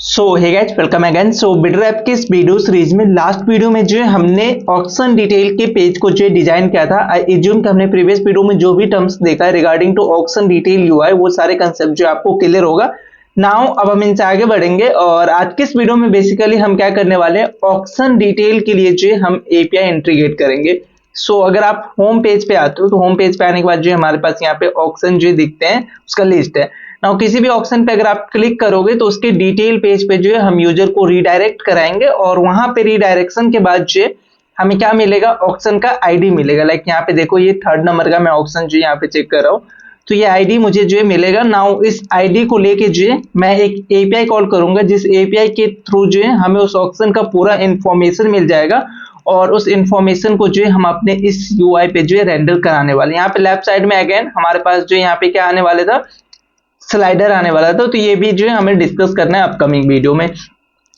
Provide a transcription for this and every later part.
सो hey guys, welcome again. सो builder app के इस video series में लास्ट वीडियो में जो है हमने ऑक्शन डिटेल के पेज को जो डिजाइन किया था। आई एज्यूम कि हमने प्रीवियस वीडियो में जो भी टर्म्स देखा है regarding to auction detail UI वो सारे कंसेप्ट जो आपको क्लियर होगा। नाउ अब हम इनसे आगे बढ़ेंगे और आज के इस वीडियो में बेसिकली हम क्या करने वाले हैं, ऑक्शन डिटेल के लिए जो हम एपीआई इंटीग्रेट करेंगे। सो अगर आप होम पेज पे आते हो तो होम पेज पे आने के बाद जो हमारे पास यहाँ पे ऑक्शन जो दिखते हैं उसका लिस्ट है। नाउ किसी भी ऑप्शन पे अगर आप क्लिक करोगे तो उसके डिटेल पेज पे जो है हम यूजर को रीडायरेक्ट कराएंगे और वहां पे रीडायरेक्शन के बाद जो हमें क्या मिलेगा, ऑप्शन का आईडी मिलेगा। लाइक यहाँ पे देखो, ये 3rd नंबर का मैं ऑप्शन जो यहाँ पे चेक कर रहा हूँ, तो ये आईडी मुझे जो मिलेगा। नाउ इस आईडी को लेके जो मैं एक एपीआई कॉल करूंगा, जिस एपीआई के थ्रू जो हमें उस ऑप्शन का पूरा इंफॉर्मेशन मिल जाएगा और उस इंफॉर्मेशन को जो हम अपने इस यूआई पे जो रेंडर कराने वाले। यहाँ पे लेफ्ट साइड में अगेन हमारे पास जो यहाँ पे क्या आने वाले था, स्लाइडर आने वाला था, तो ये भी जो है हमें डिस्कस करना है अपकमिंग वीडियो में।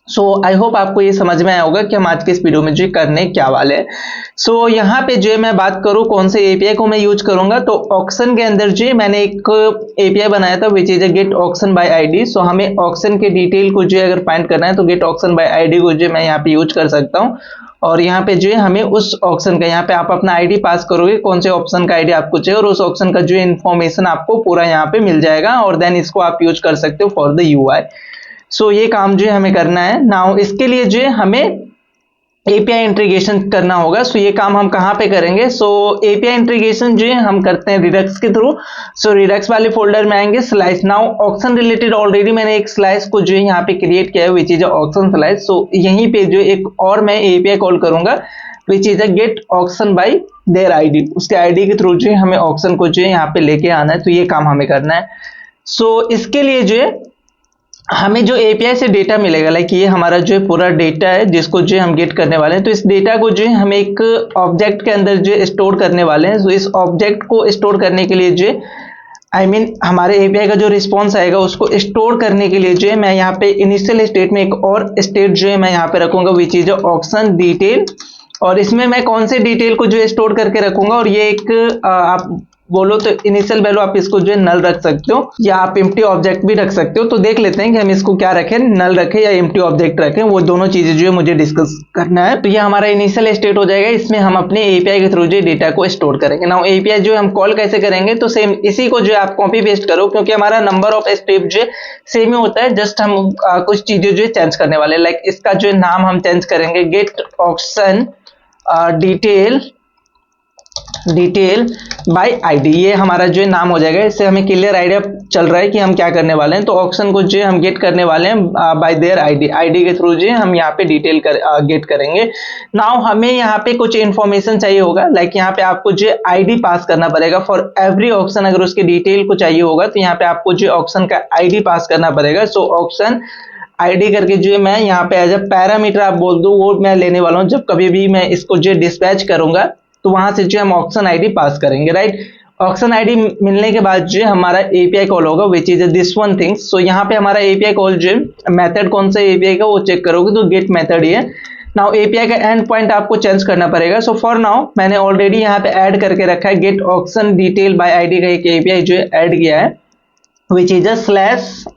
सो आई होप आपको ये समझ में आया होगा कि हम आज के इस वीडियो में जो करने क्या वाले हैं। सो यहाँ पे जो मैं बात करूँ कौन से एपीआई को मैं यूज करूंगा, तो ऑक्शन के अंदर जो मैंने एक एपीआई बनाया था which is a get auction by ID. So हमें ऑक्शन के डिटेल को जो अगर फाइंड करना है तो गेट ऑक्शन बाय आईडी को जो मैं यहाँ पे यूज कर सकता हूँ। और यहाँ पे जो हमें उस ऑप्शन का, यहाँ पे आप अपना आईडी पास करोगे, कौन से ऑप्शन का आईडी आपको चाहिए और उस ऑप्शन का जो इन्फॉर्मेशन आपको पूरा यहाँ पे मिल जाएगा और देन इसको आप यूज कर सकते हो फॉर द यूआई। सो ये काम जो हमें करना है। नाउ इसके लिए जो हमें एपीआई इंटीग्रेशन करना होगा। सो ये काम हम कहाँ पे करेंगे, सो एपीआई इंटीग्रेशन जो हम करते हैं रिडक्स के थ्रू। सो रिडक्स वाले फोल्डर में आएंगे, slice. Now auction related already मैंने एक स्लाइस को जो यहाँ पे क्रिएट किया है which is auction slice. So यहीं पे जो एक और मैं एपीआई कॉल करूंगा which is a get auction by their ID. उसके आईडी के थ्रू जो हमें ऑक्शन को जो यहाँ पे लेके आना है, तो ये काम हमें करना है। सो इसके लिए जो हमें जो एपीआई से डेटा मिलेगा, लाइक ये हमारा जो पूरा डेटा है जिसको जो हम गेट करने वाले हैं, तो इस डेटा को जो हम एक ऑब्जेक्ट के अंदर जो स्टोर करने वाले हैं। तो इस ऑब्जेक्ट को स्टोर करने के लिए जो हमारे एपीआई का जो रिस्पॉन्स आएगा उसको स्टोर करने के लिए जो मैं यहाँ पे इनिशियल स्टेट में एक और स्टेट जो मैं यहाँ पे रखूंगा विच इज ऑक्शन डिटेल। और इसमें मैं कौन से डिटेल को जो स्टोर करके रखूंगा, और ये एक आप बोलो तो इनिशियल वैल्यू आप इसको जो नल रख सकते हो या आप एम्प्टी ऑब्जेक्ट भी रख सकते हो। तो देख लेते हैं कि हम इसको क्या रखें, नल रखें या एम्प्टी ऑब्जेक्ट रखें, वो दोनों चीजें जो मुझे डिस्कस करना है। तो ये हमारा इनिशियल स्टेट हो जाएगा, इसमें हम अपने एपीआई के थ्रू जो डेटा को स्टोर करेंगे। नाउ एपीआई जो हम कॉल कैसे करेंगे, तो सेम इसी को जो आप कॉपी पेस्ट करो, क्योंकि हमारा नंबर ऑफ स्टेप जो सेम ही होता है, जस्ट हम कुछ चीजें जो चेंज करने वाले। लाइक इसका जो नाम हम चेंज करेंगे, get auction detail by ID, ये हमारा जो नाम हो जाएगा। इससे हमें क्लियर आइडिया चल रहा है कि हम क्या करने वाले हैं। तो ऑक्शन को जो हम गेट करने वाले हैं बाय देयर आईडी, आईडी के थ्रू जो हम यहाँ पे डिटेल गेट करेंगे। नाउ हमें यहाँ पे कुछ इंफॉर्मेशन चाहिए होगा, लाइक यहाँ पे आपको जो आईडी पास करना पड़ेगा फॉर एवरी ऑक्शन। अगर उसके डिटेल को चाहिए होगा तो यहाँ पे आपको जो ऑक्शन का आईडी पास करना पड़ेगा। सो ऑक्शन आईडी करके जो मैं यहाँ पे एज अ पैरामीटर आप बोल दो, वो मैं लेने वाला हूँ। जब कभी भी मैं इसको जो डिस्पैच करूंगा तो वहां से जो हम ऑक्शन आईडी पास करेंगे, राइट। ऑक्शन आईडी मिलने के बाद जो हमारा एपीआई कॉल होगा which is this one things. So यहाँ पे हमारा एपीआई कॉल जो मेथड कौन सा एपीआई का वो चेक करोगे तो गेट मेथड ही है। नाउ एपीआई का एंड पॉइंट आपको चेंज करना पड़ेगा। सो फॉर नाउ मैंने ऑलरेडी यहाँ पे ऐड करके रखा है, get auction detail by ID का एक एपीआई जो ऐड किया है विच इज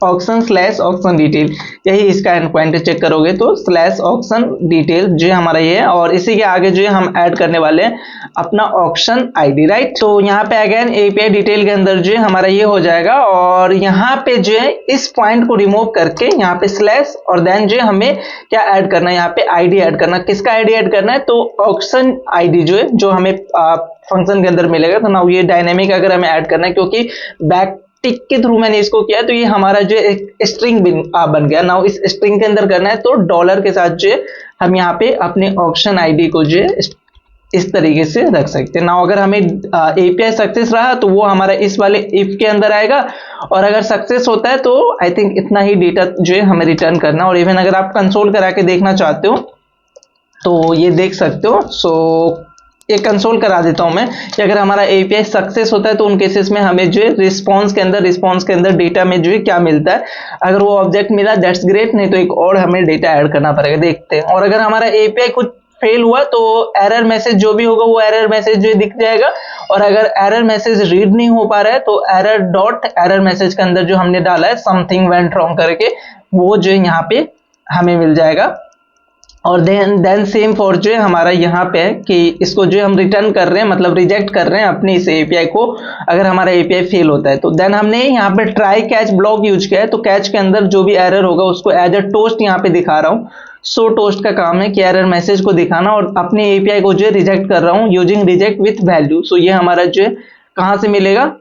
/ऑक्शन डिटेल। यही इसका एंड पॉइंट चेक करोगे तो /ऑक्शन डिटेल जो हमारा ये है। और इसी के आगे जो हम ऐड करने वाले हैं अपना ऑक्शन आईडी, राइट। तो यहाँ पे अगेन एपीआई डिटेल के अंदर जो हमारा ये हो जाएगा और यहाँ पे जो है इस पॉइंट को रिमूव करके यहाँ पे स्लैश और देन जो हमें क्या ऐड करना है, यहाँ पे आईडी ऐड करना। किसका आईडी ऐड करना है, तो ऑक्शन आईडी जो हमें फंक्शन के अंदर मिलेगा। तो नाउ ये डायनेमिक अगर हमें ऐड करना है, क्योंकि बैक टिक के थ्रू मैंने इसको किया तो ये हमारा जो एक स्ट्रिंग बन गया। नाउ इस स्ट्रिंग के अंदर करना है तो डॉलर के साथ जो हम यहाँ पे अपने ऑक्शन आईडी को जो इस तरीके से रख सकते हैं। नाउ अगर हमें एपीआई सक्सेस रहा तो वो हमारा इस वाले इफ के अंदर आएगा, और अगर सक्सेस होता है तो आई थिंक इतना ही डेटा जो हमें रिटर्न करना। और इवन अगर आप कंसोल करा के देखना चाहते हो तो ये देख सकते हो। सो एक कंसोल करा देता हूं मैं कि अगर हमारा एपीआई सक्सेस होता है तो उन केसेस में हमें जो रिस्पांस के अंदर डेटा में जो क्या मिलता है। अगर वो ऑब्जेक्ट मिला दैट्स ग्रेट, नहीं तो एक और हमें डेटा ऐड करना पड़ेगा, देखते हैं। और अगर हमारा एपीआई कुछ फेल हुआ तो एरर मैसेज जो भी होगा वो एरर मैसेज जो दिख जाएगा। और अगर एरर मैसेज रीड नहीं हो पा रहा है तो एरर मैसेज के अंदर जो हमने डाला है समथिंग वेंट रॉन्ग करके, वो जो है यहाँ पे हमें मिल जाएगा। और देन सेम फॉर जो है हमारा यहाँ पे है कि इसको जो हम रिटर्न कर रहे हैं, मतलब रिजेक्ट कर रहे हैं अपने इस एपीआई को, अगर हमारा एपीआई फेल होता है तो। देन हमने यहाँ पे ट्राई कैच ब्लॉक यूज किया है, तो कैच के अंदर जो भी एरर होगा उसको एज अ टोस्ट यहाँ पे दिखा रहा हूँ। सो टोस्ट का काम है कि एरर मैसेज को दिखाना, और अपने एपीआई को जो है रिजेक्ट कर रहा हूँ यूजिंग रिजेक्ट विथ वैल्यू। सो ये हमारा जो है कहाँ से मिलेगा,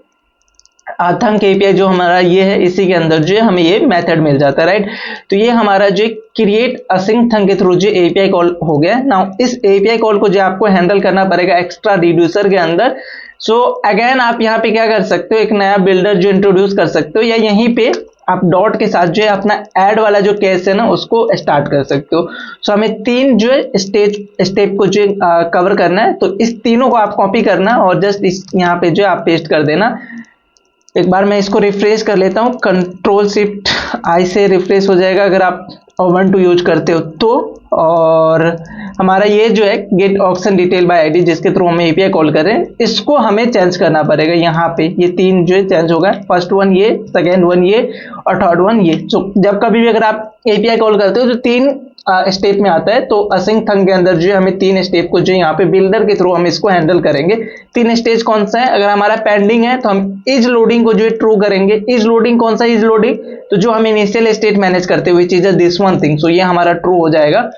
थंक एपीआई जो हमारा ये है, इसी के अंदर जो है हमें ये मेथड मिल जाता है, राइट। तो ये हमारा जो क्रिएट असिंक थंक के थ्रू जो एपीआई कॉल हो गया। नाउ इस एपीआई कॉल को जो आपको हैंडल करना पड़ेगा एक्स्ट्रा रिड्यूसर के अंदर। सो अगेन आप यहाँ पे क्या कर सकते हो, एक नया बिल्डर जो इंट्रोड्यूस कर सकते हो, या यहीं पे आप डॉट के साथ जो है अपना ऐड वाला जो केस है ना उसको स्टार्ट कर सकते हो। सो हमें 3 जो है स्टेप को जो कवर करना है, तो इस तीनों को आप कॉपी करना और जस्ट इस यहाँ पे जो आप पेस्ट कर देना। एक बार मैं इसको रिफ्रेश कर लेता हूँ, कंट्रोल शिफ्ट आई से रिफ्रेश हो जाएगा अगर आप Ubuntu यूज करते हो तो। और हमारा ये जो है get auction detail by ID जिसके थ्रू हम एपीआई कॉल कर रहे हैं, इसको हमें चेंज करना पड़ेगा। यहाँ पे ये 3 जो है चेंज होगा, फर्स्ट वन ये, सेकेंड वन ये और थर्ड वन ये। तो जब कभी भी अगर आप एपीआई कॉल करते हो तो 3 स्टेप में आता है, तो असिंक थंक के अंदर जो है हमें 3 स्टेप को जो यहाँ पे बिल्डर के थ्रू हम इसको हैंडल करेंगे। 3 स्टेज कौन सा है, अगर हमारा पेंडिंग है तो हम इज लोडिंग को जो है ट्रू करेंगे। इज लोडिंग कौन सा इज लोडिंग, तो जो हम इनिशियल स्टेट मैनेज करते हुए चीज है दिस वन थिंग, सो ये हमारा ट्रू हो जाएगा।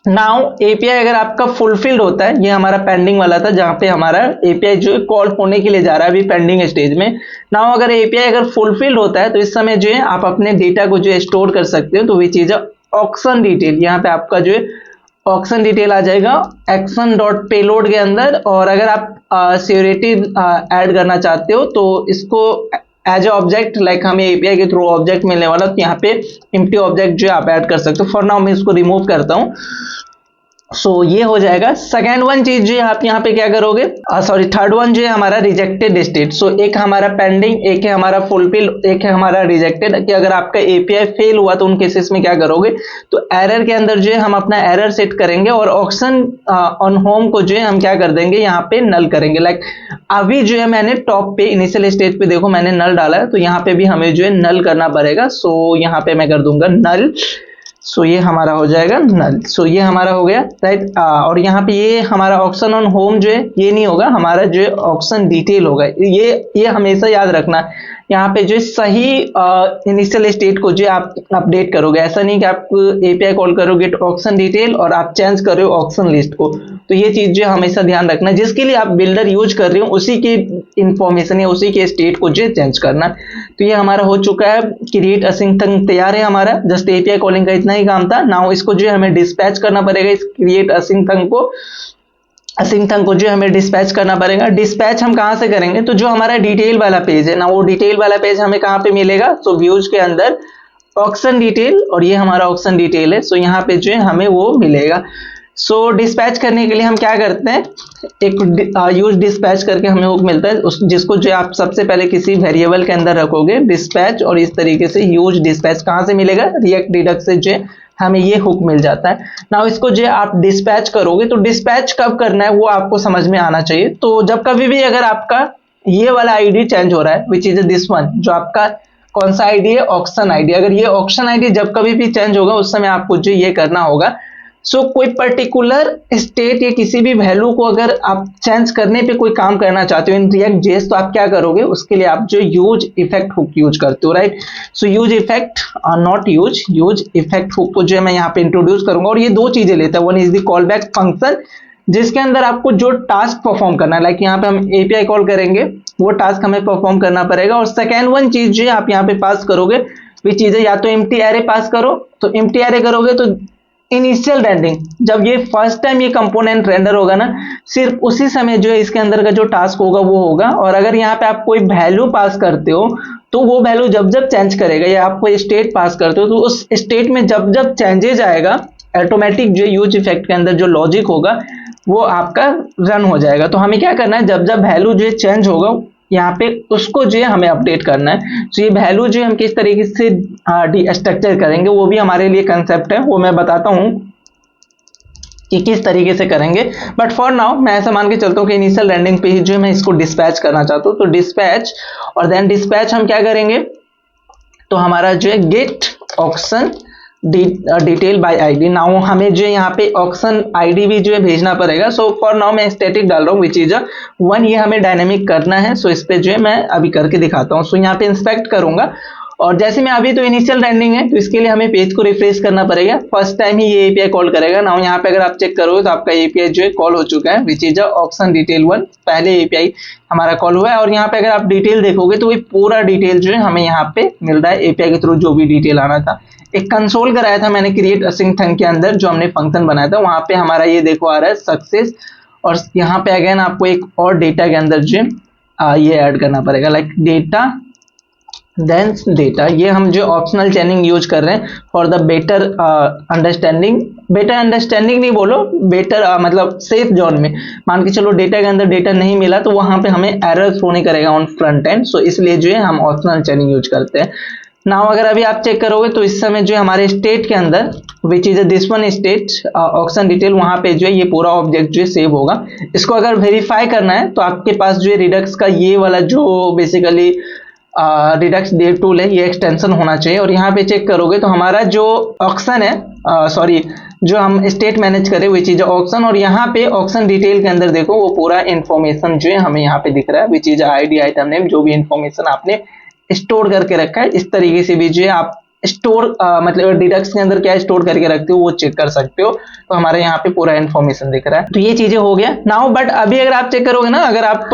नाउ एपीआई अगर आपका फुलफिल्ड होता है, ये हमारा पेंडिंग वाला था जहां पे हमारा एपीआई जो है कॉल होने के लिए जा रहा है अभी पेंडिंग स्टेज में। नाउ अगर एपीआई अगर फुलफिल्ड होता है तो इस समय जो है आप अपने डेटा को जो है स्टोर कर सकते हो, तो वही चीज है ऑक्शन डिटेल। यहाँ पे आपका जो है ऑक्शन डिटेल आ जाएगा एक्शन डॉट पेलोड के अंदर। और अगर आप सिक्योरिटी ऐड करना चाहते हो तो इसको एज ए ऑब्जेक्ट, लाइक हमें एपीआई के थ्रू ऑब्जेक्ट मिलने वाला, तो यहाँ पे एम्प्टी ऑब्जेक्ट जो है आप ऐड कर सकते हो। फॉर नाउ मैं इसको रिमूव करता हूँ। सो ये हो जाएगा। सेकेंड वन चीज जो है आप यहाँ पे क्या करोगे, सॉरी थर्ड वन जो है हमारा रिजेक्टेड स्टेट। सो एक हमारा पेंडिंग, एक है हमारा फुलफिल, एक है हमारा रिजेक्टेड, कि अगर आपका एपीआई फेल हुआ तो उन केसेस में क्या करोगे, तो एरर के अंदर जो है हम अपना एरर सेट करेंगे और ऑक्शन ऑन होम को जो है हम क्या कर देंगे, यहाँ पे नल करेंगे। लाइक अभी जो है मैंने टॉप पे इनिशियल स्टेज पे देखो मैंने नल डाला है, तो यहाँ पे भी हमें जो है नल करना पड़ेगा। सो यहाँ पे मैं कर दूंगा नल। सो ये हमारा हो जाएगा नल। सो ये हमारा हो गया, राइट। और यहाँ पे ये हमारा ऑक्शन ऑन होम जो है ये नहीं होगा, हमारा जो है ऑक्शन डिटेल होगा। ये हमेशा याद रखना, यहाँ पे जो सही इनिशियल स्टेट को जो आप अपडेट करोगे। ऐसा नहीं कि आप एपीआई कॉल करोगे तो ऑक्शन डिटेल और आप चेंज कर रहे हो ऑक्शन लिस्ट को। तो ये चीज जो हमेशा ध्यान रखना, जिसके लिए आप बिल्डर यूज कर रहे हो उसी की इंफॉर्मेशन या उसी के स्टेट को जो चेंज करना। तो ये हमारा हो चुका है, क्रिएट असिंक थंक तैयार है हमारा। जस्ट एपीआई कॉलिंग का इतना ही काम था। नाउ इसको जो हमें डिस्पैच करना पड़ेगा, इस क्रिएट असिंक थंक को, असिंक थंक को जो हमें डिस्पैच करना पड़ेगा। डिस्पैच हम कहां से करेंगे, तो जो हमारा डिटेल वाला पेज है ना, वो डिटेल वाला पेज हमें कहां पे मिलेगा, तो व्यूज के अंदर ऑक्शन डिटेल, और ये हमारा ऑक्शन डिटेल है। सो यहाँ पे जो है हमें वो मिलेगा। सो डिस्पैच करने के लिए हम क्या करते हैं, एक यूज डिस्पैच करके हमें हुक मिलता है, जिसको जो आप सबसे पहले किसी वेरिएबल के अंदर रखोगे डिस्पैच, और इस तरीके से यूज डिस्पैच कहां से मिलेगा, रिएक्ट डिडक्ट से जो हमें ये हुक मिल जाता है। नाउ इसको जो आप डिस्पैच करोगे, तो डिस्पैच कब करना है वो आपको समझ में आना चाहिए। तो जब कभी भी अगर आपका ये वाला आईडी चेंज हो रहा है, विच इज दिस वन, जो आपका कौन सा आईडी है, ऑक्शन आईडी, अगर ये ऑक्शन आईडी जब कभी भी चेंज होगा उस समय आपको जो ये करना होगा। सो कोई पर्टिकुलर स्टेट या किसी भी वैल्यू को अगर आप चेंज करने पे कोई काम करना चाहते हो इन रिएक्ट जेएस, तो आप क्या करोगे, उसके लिए आप जो यूज इफेक्ट हुक यूज करते हो, right. So use effect not use effect hook को जो है मैं यहाँ पे इंट्रोड्यूस करूंगा, और ये 2 चीजें लेता है। One is the call back function, जिसके अंदर आपको जो टास्क परफॉर्म करना है, लाइक यहाँ पे हम एपीआई कॉल करेंगे, वो टास्क हमें परफॉर्म करना पड़ेगा। और सेकेंड वन चीज जो है आप यहाँ पे पास करोगे, वे चीजें या तो एम्प्टी एरे पास करो, तो एम्प्टी एरे करोगे तो इनिशियल रेंडरिंग, जब ये फर्स्ट टाइम ये कंपोनेंट रेंडर होगा ना, सिर्फ उसी समय जो है इसके अंदर का जो टास्क होगा वो होगा। और अगर यहाँ पे आप कोई वैल्यू पास करते हो तो वो वैल्यू जब जब चेंज करेगा, या आप कोई स्टेट पास करते हो तो उस स्टेट में जब जब चेंजेस आएगा, ऑटोमेटिक जो यूज इफेक्ट के अंदर जो लॉजिक होगा वो आपका रन हो जाएगा। तो हमें क्या करना है, जब जब वैल्यू जो चेंज होगा यहाँ पे उसको जो है हमें अपडेट करना है। तो ये वैल्यू जो हम किस तरीके से स्ट्रक्चर करेंगे वो भी हमारे लिए कंसेप्ट है, वो मैं बताता हूँ कि किस तरीके से करेंगे। बट फॉर नाउ मैं ऐसा मान के चलता हूँ कि इनिशियल रेंडरिंग पे ही जो मैं इसको डिस्पैच करना चाहता हूँ। तो डिस्पैच, और देन डिस्पैच हम क्या करेंगे, तो हमारा जो है get auction detail by ID. Now हमें जो यहाँ पे ऑक्शन आईडी भी जो है भेजना पड़ेगा। सो फॉर नाउ मैं स्टैटिक डाल रहा हूँ विच इज 1, ये हमें डायनेमिक करना है। सो इस पे जो है मैं अभी करके दिखाता हूँ। सो यहाँ पे इंस्पेक्ट करूंगा और जैसे मैं अभी तो इनिशियल रेंडरिंग है, तो इसके लिए हमें पेज को रिफ्रेश करना पड़ेगा। फर्स्ट टाइम ही ये एपीआई कॉल करेगा। नाउ यहाँ पे अगर आप चेक करोगे तो आपका एपीआई जो है कॉल हो चुका है विच इज ऑक्शन डिटेल 1, पहले एपीआई हमारा कॉल हुआ है। और यहाँ पे अगर आप डिटेल देखोगे तो ये पूरा डिटेल जो है हमें यहाँ पे मिल रहा है एपीआई के थ्रू, जो भी डिटेल आना था। एक कंसोल कराया था मैंने क्रिएट असिंक थंग के अंदर, जो हमने फंक्शन बनाया था, वहां पे हमारा ये देखो आ रहा है सक्सेस। और यहाँ पे अगेन आपको एक और डेटा के अंदर जो ये ऐड करना पड़ेगा, लाइक डेटा देन डेटा। ये हम जो ऑप्शनल चेनिंग यूज कर रहे हैं for the better understanding. Better understanding नहीं बोलो, बेटर मतलब सेफ जोन में। मान के चलो डेटा के अंदर डेटा नहीं मिला तो वहां पे हमें एरर थ्रो नहीं करेगा ऑन फ्रंट एंड। सो इसलिए जो है हम ऑप्शनल चेनिंग यूज करते हैं। नाउ अगर अभी आप चेक करोगे तो इस समय जो हमारे स्टेट के अंदर विच is this one state auction detail, वहां पे जो है ये पूरा ऑब्जेक्ट जो है सेव होगा। इसको अगर वेरीफाई करना है तो आपके पास जो है रिडक्स का ये वाला जो बेसिकली रिडक्स डेव टूल है, ये एक्सटेंशन होना चाहिए। और यहाँ पे चेक करोगे तो हमारा जो ऑक्शन है सॉरी जो हम स्टेट मैनेज करें विच इज ऑक्शन, और यहाँ पे ऑक्शन डिटेल के अंदर देखो वो पूरा इन्फॉर्मेशन जो है हमें यहाँ पे दिख रहा है which is ID, item name, जो भी इन्फॉर्मेशन आपने स्टोर करके रखा है। इस तरीके से भी जो है आप स्टोर मतलब डिडक्स के अंदर क्या स्टोर करके रखते हो वो चेक कर सकते हो। तो हमारे यहाँ पे पूरा इन्फॉर्मेशन दिख रहा है। तो ये चीजें हो गया नाउ। बट अभी अगर आप चेक करोगे ना, अगर आप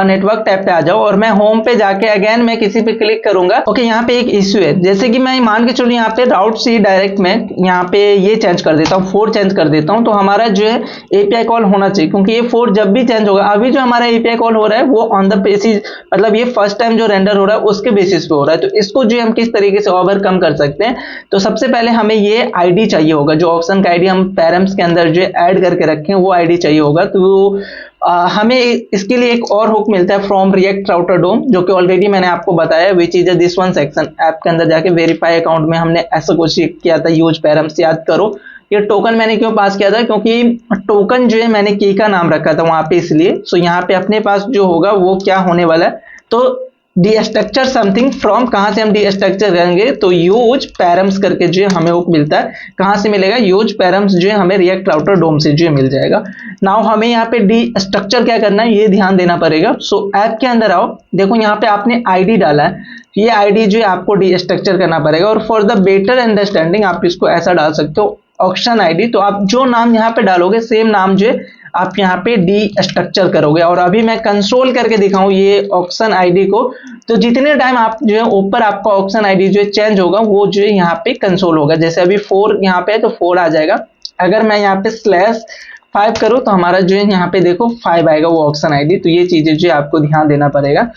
नेटवर्क टैब पे आ जाओ और मैं होम पे जाके अगेन मैं किसी पे क्लिक करूंगा, ओके यहाँ पे एक इश्यू है। जैसे कि मैं मान के चलूं यहाँ पे राउट सी डायरेक्ट में यहाँ पे ये चेंज कर देता हूँ, 4 चेंज कर देता हूँ, तो हमारा जो है एपीआई कॉल होना चाहिए, क्योंकि ये 4 जब भी चेंज होगा, अभी जो हमारा एपीआई कॉल हो रहा है वो ऑन द बेसिस मतलब ये फर्स्ट टाइम जो रेंडर हो रहा है उसके बेसिस पे हो रहा है। तो इसको जो हम किस तरीके से ओवरकम कर सकते हैं, तो सबसे पहले हमें ये आईडी चाहिए होगा, जो ऑप्शन का आईडी हम पैरम्स के अंदर जो ऐड करके रखें वो आईडी चाहिए होगा। तो हमें इसके लिए एक और हुक मिलता है फ्रॉम रिएक्ट राउटर डोम, जो कि ऑलरेडी मैंने आपको बताया विच is this one section. App के अंदर जाके वेरीफाई अकाउंट में हमने ऐसा कुछ किया था, यूज पैरम्स, याद करो। ये टोकन मैंने क्यों पास किया था, क्योंकि टोकन जो है मैंने की का नाम रखा था वहां पे, इसलिए। सो यहाँ पे अपने पास जो होगा वो क्या होने वाला है, तो डी स्ट्रक्चर समथिंग फ्रॉम, कहां से हम डी स्ट्रक्चर करेंगे, तो यूज पैरम्स करके जो हमें वो मिलता है। कहां से मिलेगा, यूज पैरम्स जो है हमें रिएक्ट राउटर डोम से जो मिल जाएगा। नाउ हमें यहाँ पे डी स्ट्रक्चर क्या करना है ये ध्यान देना पड़ेगा। सो ऐप के अंदर आओ, देखो यहाँ पे आपने आईडी डाला है, ये आईडी जो है आपको डी स्ट्रक्चर करना पड़ेगा। और फॉर द बेटर अंडरस्टैंडिंग आप इसको ऐसा डाल सकते हो, ऑक्शन आईडी। तो आप जो नाम यहाँ पे डालोगे सेम नाम जो है आप यहाँ पे डी स्ट्रक्चर करोगे। और अभी मैं कंसोल करके दिखाऊं ये ऑक्शन आईडी को, तो जितने टाइम आप जो है ऊपर आपका ऑक्शन आईडी जो है चेंज होगा वो जो है यहाँ पे कंसोल होगा। जैसे अभी 4 यहाँ पे है तो 4 आ जाएगा। अगर मैं यहाँ पे /5 करूँ तो हमारा जो है यहाँ पे देखो 5 आएगा वो ऑक्शन आईडी। तो ये चीजें जो है आपको ध्यान देना पड़ेगा।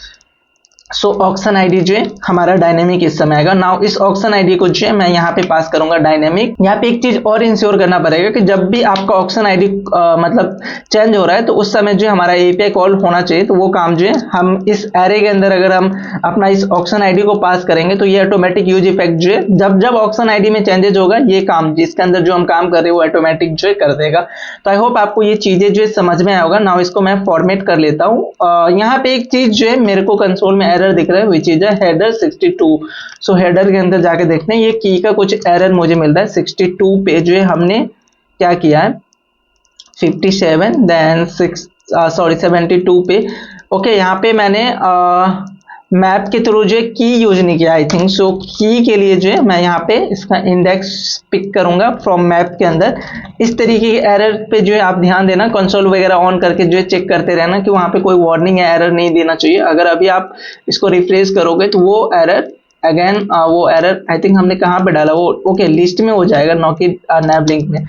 सो ऑक्शन आईडी जो है हमारा डायनेमिक इस समय आएगा। नाउ इस ऑक्शन आईडी को जो है मैं यहाँ पे पास करूंगा डायनेमिक। यहाँ पे एक चीज और इंश्योर करना पड़ेगा कि जब भी आपका ऑक्शन आईडी मतलब चेंज हो रहा है तो उस समय जो हमारा एपीआई कॉल होना चाहिए। तो वो काम जो है हम इस एरे के अंदर अगर हम अपना इस ऑक्शन आईडी को पास करेंगे तो ये ऑटोमेटिक यूज इफेक्ट जो है जब जब ऑक्शन आईडी में चेंजेस होगा ये काम जिसके अंदर जो हम काम कर रहे हैं वो ऑटोमेटिक जो है कर देगा। तो आई होप आपको ये चीजें जो है समझ में आएगा। नाउ इसको मैं फॉर्मेट कर लेता हूँ। यहाँ पे एक चीज जो है मेरे को कंसोल में एरर दिख रहा है which is header 62। So header के अंदर जाके देखते हैं ये की का कुछ एरर मुझे मिल रहा है। 62 पे जो है हमने क्या किया है 57 देन 72 पे ओके यहाँ पे मैंने मैप के थ्रू जो है की यूज नहीं किया आई थिंक। सो की के लिए जो है मैं यहाँ पे इसका इंडेक्स पिक करूंगा फ्रॉम मैप के अंदर। इस तरीके के एरर पे जो है आप ध्यान देना, कंसोल वगैरह ऑन करके जो है चेक करते रहना कि वहां पे कोई वार्निंग या एरर नहीं देना चाहिए। अगर अभी आप इसको रिफ्रेश करोगे तो वो एरर अगेन वो एरर आई थिंक हमने कहाँ पे डाला वो ओके लिस्ट में हो जाएगा, नॉट कि नैब लिंक में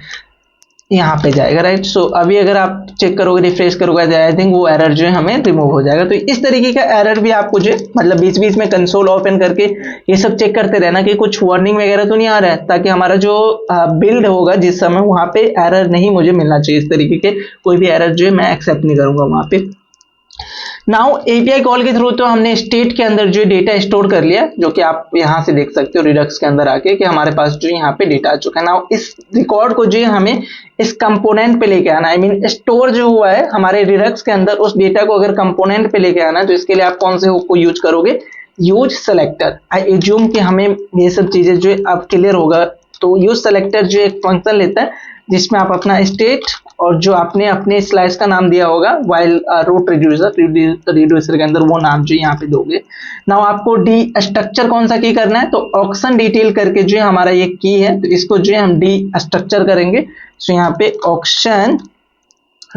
यहाँ पे जाएगा राइट। सो अभी अगर आप चेक करोगे रिफ्रेश करोगे आई थिंक वो एरर जो है हमें रिमूव हो जाएगा। तो इस तरीके का एरर भी आपको जो मतलब बीच बीच में कंसोल ओपन करके ये सब चेक करते रहना कि कुछ वार्निंग वगैरह तो नहीं आ रहा है, ताकि हमारा जो बिल्ड होगा जिस समय वहां पे एरर नहीं मुझे मिलना चाहिए। इस तरीके के कोई भी एरर जो है मैं एक्सेप्ट नहीं करूंगा वहां पे। नाउ एपीआई कॉल के थ्रू तो हमने स्टेट के अंदर जो डेटा स्टोर कर लिया, जो कि आप यहां से देख सकते हो रिडक्स के अंदर आके कि हमारे पास जो यहाँ पे डेटा आ चुका है। नाउ इस रिकॉर्ड को जो हमें इस कंपोनेंट पे लेके आना, आई मीन स्टोर जो हुआ है हमारे रिडक्स के अंदर उस डेटा को अगर कंपोनेंट पे लेके आना है तो इसके लिए आप कौन से हुक को यूज करोगे, यूज सेलेक्टर। आई एज्यूम कि हमें ये सब चीजें जो है अब क्लियर होगा। तो यूज सेलेक्टर जो एक फंक्शन लेता है जिसमें आप अपना स्टेट और जो आपने अपने स्लाइस का नाम दिया होगा वाइल रूट रिड्यूसर के अंदर वो नाम जो यहाँ पे दोगे। नाउ आपको डी स्ट्रक्चर कौन सा की करना है, तो ऑक्शन डिटेल करके जो है हमारा ये की है, तो इसको जो है हम डी स्ट्रक्चर करेंगे। सो यहाँ पे ऑक्शन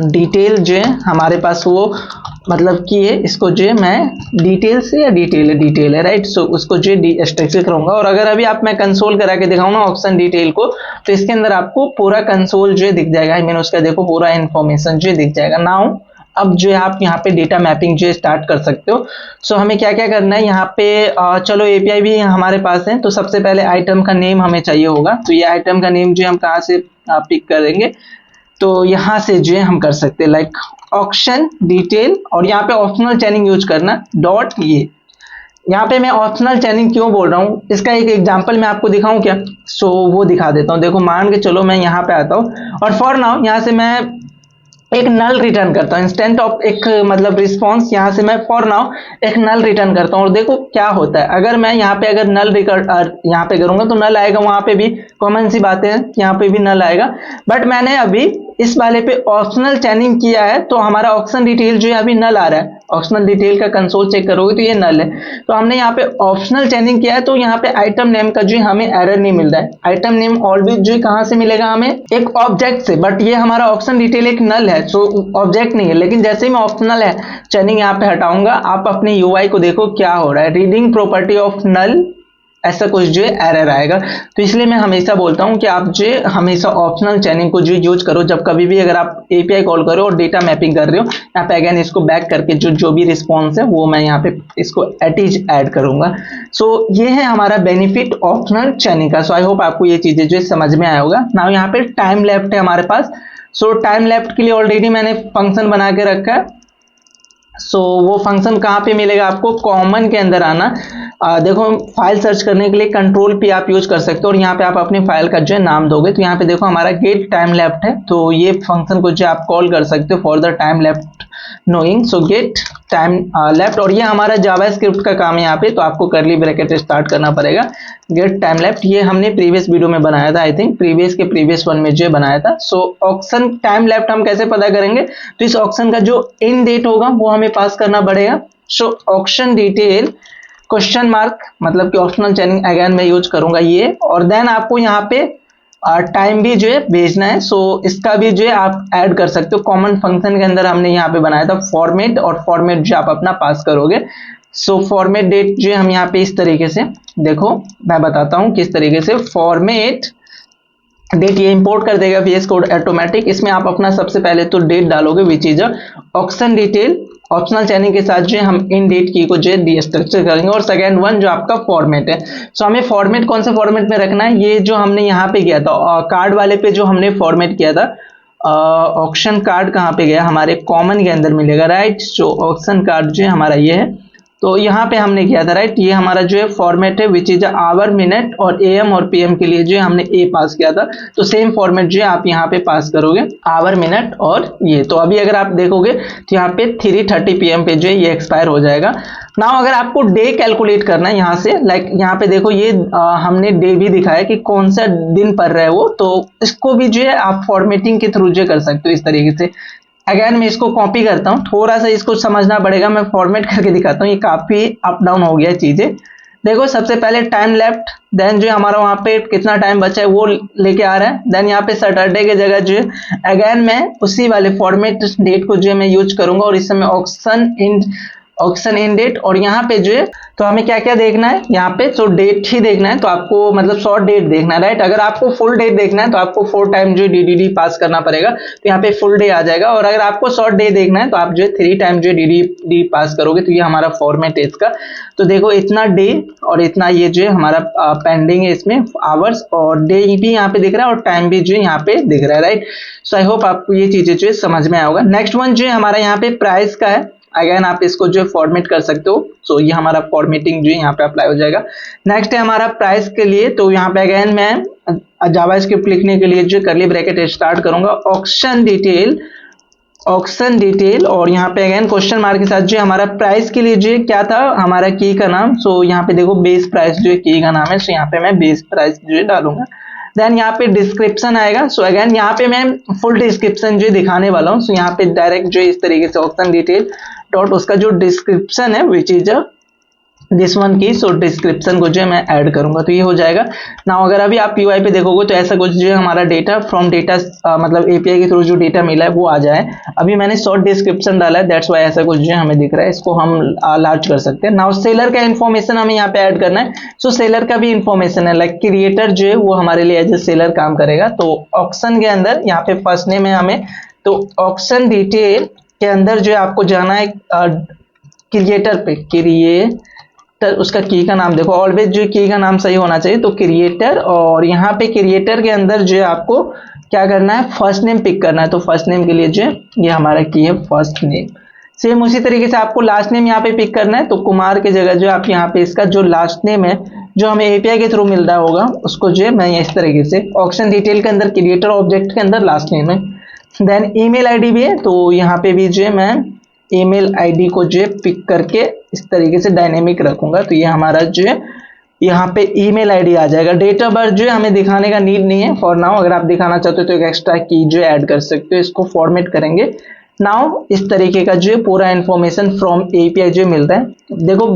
डिटेल जो है हमारे पास वो मतलब की है, इसको जो है मैं डिटेल से या डिटेल है राइट। सो उसको जो है स्ट्रक्चर करूंगा। और अगर अभी आप मैं कंसोल करा के दिखाऊं ना ऑप्शन डिटेल को, तो इसके अंदर आपको पूरा कंसोल जो है दिख जाएगा। आई मीन उसका देखो पूरा इन्फॉर्मेशन जो है दिख जाएगा। नाउ अब जो है आप यहाँ पे डेटा मैपिंग जो है स्टार्ट कर सकते हो। सो हमें क्या क्या करना है यहाँ पे, चलो एपीआई भी हमारे पास है। तो सबसे पहले आइटम का नेम हमें चाहिए होगा। तो ये आइटम का नेम जो है हम कहाँ से पिक करेंगे, तो यहाँ से जो है हम कर सकते हैं लाइक ऑक्शन डिटेल, और यहाँ पे ऑप्शनल चैनिंग यूज करना डॉट ये। यहाँ पे मैं ऑप्शनल चैनिंग क्यों बोल रहा हूँ, इसका एक एग्जांपल मैं आपको दिखाऊं क्या। सो वो दिखा देता हूँ। देखो मान के चलो मैं यहाँ पे आता हूँ और फॉर नाउ यहाँ से मैं एक नल रिटर्न करता हूँ इंस्टेंट ऑफ एक मतलब रिस्पॉन्स। यहाँ से मैं फॉर नाउ एक नल रिटर्न करता हूँ और देखो क्या होता है। अगर मैं यहाँ पे अगर नल यहाँ पे करूंगा तो नल आएगा, वहां पे भी कॉमन सी बातें हैं, यहाँ पे भी नल आएगा। बट मैंने अभी इस वाले पे ऑप्शनल चैनिंग किया है तो हमारा ऑप्शन डिटेल जो है अभी नल आ रहा है। ऑप्शनल डिटेल का कंसोल चेक करोगे तो ये नल है। तो हमने यहाँ पे ऑप्शनल चैनिंग किया है तो यहाँ पे आइटम नेम का जो हमें एरर नहीं मिल रहा है। आइटम नेम ऑलवेज जो कहाँ से मिलेगा हमें, एक ऑब्जेक्ट से। बट ये हमारा ऑप्शन डिटेल एक नल है, सो ऑब्जेक्ट नहीं है। लेकिन जैसे ही मैं ऑप्शनल है चैनिंग यहाँ पे हटाऊंगा, आप अपने यूआई को देखो क्या हो रहा है, रीडिंग प्रॉपर्टी ऑफ नल ऐसा कुछ जो है एरर आएगा। तो इसलिए मैं हमेशा बोलता हूं कि आप जो हमेशा ऑप्शनल चैनिंग को जो यूज करो जब कभी भी अगर आप एपीआई कॉल करो और डेटा मैपिंग कर रहे हो। यहाँ पे अगेन इसको बैक करके जो भी रिस्पॉन्स है वो मैं यहाँ पे इसको एटीज ऐड करूंगा। सो ये है हमारा बेनिफिट ऑप्शनल चैनिंग का। सो आई होप आपको ये चीजें जो समझ में आया होगा। नाउ यहाँ पे टाइम लेफ्ट है हमारे पास। सो टाइम लेफ्ट के लिए ऑलरेडी मैंने फंक्शन बना के रखा है। सो वो फंक्शन कहाँ पे मिलेगा आपको, कॉमन के अंदर आना। देखो फाइल सर्च करने के लिए कंट्रोल पी आप यूज कर सकते हो और यहाँ पे आप अपनी फाइल का जो है नाम दोगे। तो यहाँ पे देखो हमारा गेट टाइम लेफ्ट है, तो ये फंक्शन को जो आप कॉल कर सकते हो for the time left knowing. So get time left, और ये हमारा जावास्क्रिप्ट का काम है यहाँ पे। तो आपको करली ब्रैकेट स्टार्ट करना पड़ेगा। गेट टाइम लेफ्ट ये हमने प्रीवियस वीडियो में बनाया था, आई थिंक प्रीवियस वन में जो बनाया था। सो ऑक्शन टाइम लेफ्ट हम कैसे पता करेंगे, तो इस ऑक्शन का जो इन डेट होगा वो हमें पास करना पड़ेगा। सो ऑक्शन डिटेल क्वेश्चन मार्क मतलब कि ऑप्शनल चैनिंग अगेन मैं यूज करूंगा ये, और देन आपको यहाँ पे टाइम भी जो है भेजना है। सो इसका भी जो है आप ऐड कर सकते हो। कॉमन फंक्शन के अंदर हमने यहाँ पे बनाया था फॉर्मेट, और फॉर्मेट जो आप अपना पास करोगे। सो फॉर्मेट डेट जो है हम यहाँ पे इस तरीके से, देखो मैं बताता हूँ किस तरीके से फॉर्मेट डेट ये इंपोर्ट कर देगा VS कोड ऑटोमेटिक। इसमें आप अपना सबसे पहले तो डेट डालोगे विच इज ऑक्शन डिटेल ऑप्शनल चैनिंग के साथ जो है हम इन डेट की को जो है डीस्ट्रक्चर करेंगे। और सेकंड वन जो आपका फॉर्मेट है, सो हमें फॉर्मेट कौन से फॉर्मेट में रखना है, ये जो हमने यहाँ पे किया था कार्ड वाले पे जो हमने फॉर्मेट किया था। ऑक्शन कार्ड कहाँ पे गया, हमारे कॉमन के अंदर मिलेगा राइट। सो ऑक्शन कार्ड जो है हमारा ये है, तो यहाँ पे हमने किया था राइट। ये हमारा जो है फॉर्मेट है विच इज आवर मिनट, और AM और PM के लिए जो है हमने A पास किया था। तो सेम फॉर्मेट जो है आप यहाँ पे पास करोगे आवर मिनट और ये। तो अभी अगर आप देखोगे तो यहाँ पे 3:30 PM पे जो है ये एक्सपायर हो जाएगा। नाउ अगर आपको डे कैलकुलेट करना है यहाँ से, लाइक यहाँ पे देखो ये हमने डे भी दिखाया कि कौन सा दिन पड़ रहा है वो, तो इसको भी जो है आप फॉर्मेटिंग के थ्रू जो कर सकते हो इस तरीके से। अगेन मैं इसको कॉपी करता हूँ, थोड़ा सा इसको समझना पड़ेगा, मैं फॉर्मेट करके दिखाता हूँ। ये काफी अप डाउन हो गया चीजें। देखो सबसे पहले टाइम लेफ्ट, देन जो हमारा वहां पे कितना टाइम बचा है वो लेके आ रहा है। देन यहाँ पे सैटरडे की जगह जो है अगेन मैं उसी वाले फॉर्मेट डेट को जो है मैं यूज करूंगा, और इस समय ऑक्शन इन डेट। और यहाँ पे जो है तो हमें क्या क्या देखना है यहाँ पे, तो डेट ही देखना है। तो आपको मतलब शॉर्ट डेट देखना है राइट। अगर आपको फुल डेट देखना है तो आपको 4 टाइम जो DDD पास करना पड़ेगा, तो यहाँ पे फुल डे आ जाएगा। और अगर आपको शॉर्ट डे देखना है तो आप जो है 3 टाइम जो DDD पास करोगे। तो ये हमारा फॉर्मेट है इसका। तो देखो इतना डे और इतना ये जो है हमारा पेंडिंग है इसमें आवर्स, और डे भी यहाँ पे दिख रहा है और टाइम भी जो है यहाँ पे दिख रहा है राइट। सो आई होप आपको ये चीजें जो है समझ में आया होगा। नेक्स्ट वन जो है हमारा यहाँ पे प्राइस का है। अगेन आप इसको जो है फॉर्मेट कर सकते हो। सो ये हमारा फॉर्मेटिंग जो है यहाँ पे अप्लाई हो जाएगा। नेक्स्ट है हमारा प्राइस के लिए, तो यहाँ पे अगेन मैं जावास्क्रिप्ट लिखने के लिए जो करली ब्रैकेट स्टार्ट करूंगा ऑक्शन डिटेल ऑक्शन डिटेल, और यहाँ पे अगेन क्वेश्चन मार्क के साथ जो हमारा प्राइस के लिए जो क्या था हमारा की का नाम। सो यहाँ पे देखो बेस प्राइस जो है की का नाम है, सो यहाँ पे मैं बेस प्राइस जो है डालूंगा। देन यहाँ पे डिस्क्रिप्शन आएगा। सो अगेन यहाँ पे मैं फुल डिस्क्रिप्शन जो दिखाने वाला हूँ। सो यहाँ पे डायरेक्ट जो इस तरीके से ऑक्शन डिटेल डॉट उसका जो डिस्क्रिप्शन है विच इज दिस वन की, सो डिस्क्रिप्शन को जो है मैं ऐड करूंगा तो ये हो जाएगा ना। अगर अभी आप यूआई पे देखोगे तो ऐसा कुछ जो है हमारा डेटा फ्रॉम डेटा मतलब एपीआई के थ्रू जो डेटा मिला है वो आ जाए। अभी मैंने शॉर्ट डिस्क्रिप्शन डाला है, दैट्स वाई ऐसा कुछ जो है हमें दिख रहा है। इसको हम लार्ज कर सकते हैं। नाउ सेलर का इन्फॉर्मेशन हमें यहाँ पे ऐड करना है। सो सेलर का भी इन्फॉर्मेशन है, लाइक क्रिएटर जो है वो हमारे लिए एज ए सेलर काम करेगा। तो ऑक्शन के अंदर यहाँ पे फर्स्ट नेम है हमें, तो ऑक्शन डिटेल के अंदर जो है आपको जाना है क्रिएटर पे, क्रिएटर उसका की का नाम देखो, ऑलवेज जो की का नाम सही होना चाहिए, तो क्रिएटर। और यहाँ पे क्रिएटर के अंदर जो है आपको क्या करना है, फर्स्ट नेम पिक करना है। तो फर्स्ट नेम के लिए जो है ये हमारा की है फर्स्ट नेम। सेम उसी तरीके से आपको लास्ट नेम यहाँ पे पिक करना है। तो कुमार की जगह जो आप यहाँ पे इसका जो लास्ट नेम है जो हमें एपीआई के थ्रू मिल रहा होगा उसको जो है मैं इस तरीके से ऑक्शन डिटेल के अंदर क्रिएटर ऑब्जेक्ट के अंदर लास्ट नेम है। देन ईमेल आईडी भी है, तो यहाँ पे भी जो है मैं ईमेल आईडी को जो है पिक करके इस तरीके से डायनेमिक रखूंगा। तो ये हमारा जो है यहाँ पे ईमेल आईडी आ जाएगा। डेट ऑफ बर्थ जो है हमें दिखाने का नीड नहीं है फॉर नाउ। अगर आप दिखाना चाहते हो तो एक एक्स्ट्रा की जो ऐड कर सकते हो। इसको फॉर्मेट करेंगे। नाउ इस तरीके का जो है पूरा इंफॉर्मेशन फ्रॉम एपीआई जो मिलता है। देखो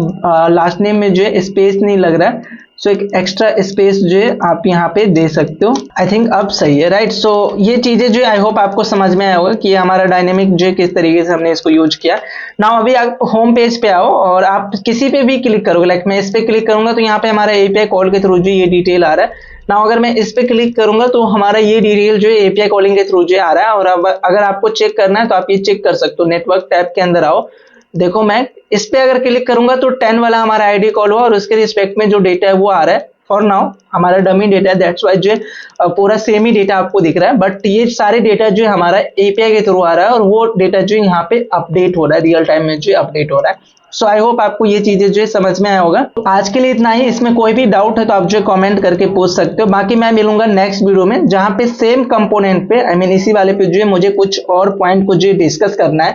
लास्ट नेम में जो है स्पेस नहीं लग रहा है, सो एक एक्स्ट्रा स्पेस जो है आप यहाँ पे दे सकते हो। आई थिंक अब सही है, राइट। सो ये चीजें जो आई होप आपको समझ में आया होगा कि हमारा डायनेमिक जो है किस तरीके से हमने इसको यूज किया। नाउ अभी आप होम पेज पे आओ और आप किसी पे भी क्लिक करोगे, लाइक मैं इस पे क्लिक करूंगा तो यहाँ पे हमारा एपीआई कॉल के थ्रू जो ये डिटेल आ रहा है। नाउ अगर मैं इस पे क्लिक करूंगा तो हमारा ये डिटेल जो है एपीआई कॉलिंग के थ्रू जो आ रहा है। और अब अगर आपको चेक करना है तो आप ये चेक कर सकते हो। नेटवर्क टैब के अंदर आओ, देखो मैं इस पे अगर क्लिक करूंगा तो 10 वाला हमारा आईडी कॉल हुआ और उसके रिस्पेक्ट में जो डेटा है वो आ रहा है। फॉर नाउ हमारा डमी डेटा है, दैट्स वाई जो पूरा सेम ही डेटा आपको दिख रहा है, बट ये सारे डेटा जो है हमारा एपीआई के थ्रू आ रहा है और वो डेटा जो यहाँ पे अपडेट हो रहा है, रियल टाइम में जो अपडेट हो रहा है। सो आई होप आपको ये चीजें जो समझ में आया होगा। तो आज के लिए इतना ही। इसमें कोई भी डाउट है तो आप जो कमेंट करके पूछ सकते हो। बाकी मैं मिलूंगा नेक्स्ट वीडियो में जहां पे सेम कंपोनेंट पे आई मीन इसी वाले पे जो है मुझे कुछ और पॉइंट को जो डिस्कस करना है।